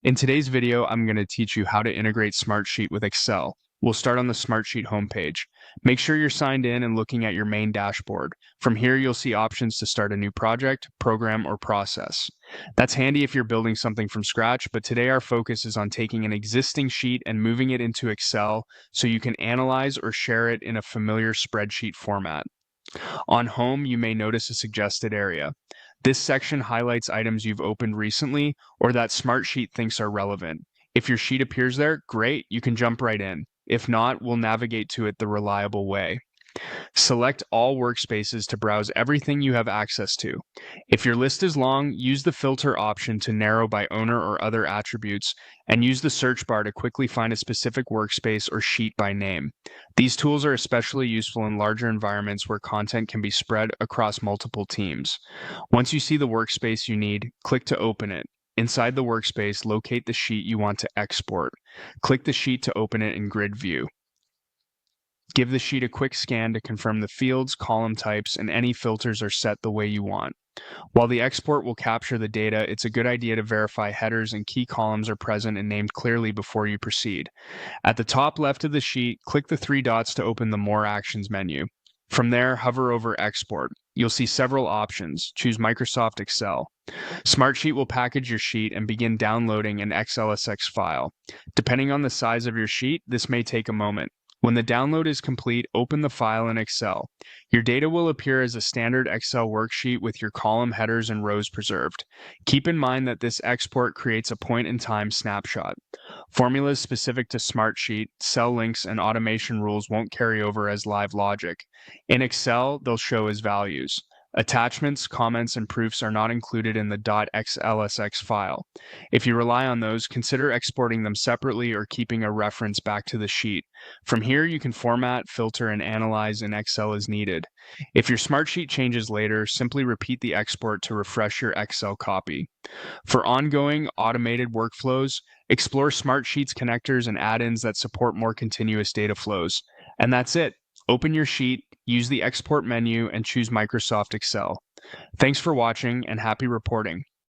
In today's video, I'm going to teach you how to integrate Smartsheet with Excel. We'll start on the Smartsheet homepage. Make sure you're signed in and looking at your main dashboard. From here, you'll see options to start a new project, program, or process. That's handy if you're building something from scratch, but today our focus is on taking an existing sheet and moving it into Excel so you can analyze or share it in a familiar spreadsheet format. On Home, you may notice a suggested area. This section highlights items you've opened recently or that Smartsheet thinks are relevant. If your sheet appears there, great, you can jump right in. If not, we'll navigate to it the reliable way. Select all workspaces to browse everything you have access to. If your list is long, use the filter option to narrow by owner or other attributes, and use the search bar to quickly find a specific workspace or sheet by name. These tools are especially useful in larger environments where content can be spread across multiple teams. Once you see the workspace you need, click to open it. Inside the workspace, locate the sheet you want to export. Click the sheet to open it in grid view. Give the sheet a quick scan to confirm the fields, column types, and any filters are set the way you want. While the export will capture the data, it's a good idea to verify headers and key columns are present and named clearly before you proceed. At the top left of the sheet, click the three dots to open the More Actions menu. From there, hover over Export. You'll see several options. Choose Microsoft Excel. Smartsheet will package your sheet and begin downloading an XLSX file. Depending on the size of your sheet, this may take a moment. When the download is complete, open the file in Excel. Your data will appear as a standard Excel worksheet with your column headers and rows preserved. Keep in mind that this export creates a point-in-time snapshot. Formulas specific to Smartsheet, cell links, and automation rules won't carry over as live logic. In Excel, they'll show as values. Attachments, comments, and proofs are not included in the .xlsx file. If you rely on those, consider exporting them separately or keeping a reference back to the sheet. From here, you can format, filter, and analyze in Excel as needed. If your Smartsheet changes later, simply repeat the export to refresh your Excel copy. For ongoing automated workflows, explore Smartsheet's connectors and add-ins that support more continuous data flows. And that's it. Open your sheet, use the export menu, and choose Microsoft Excel. Thanks for watching and happy reporting.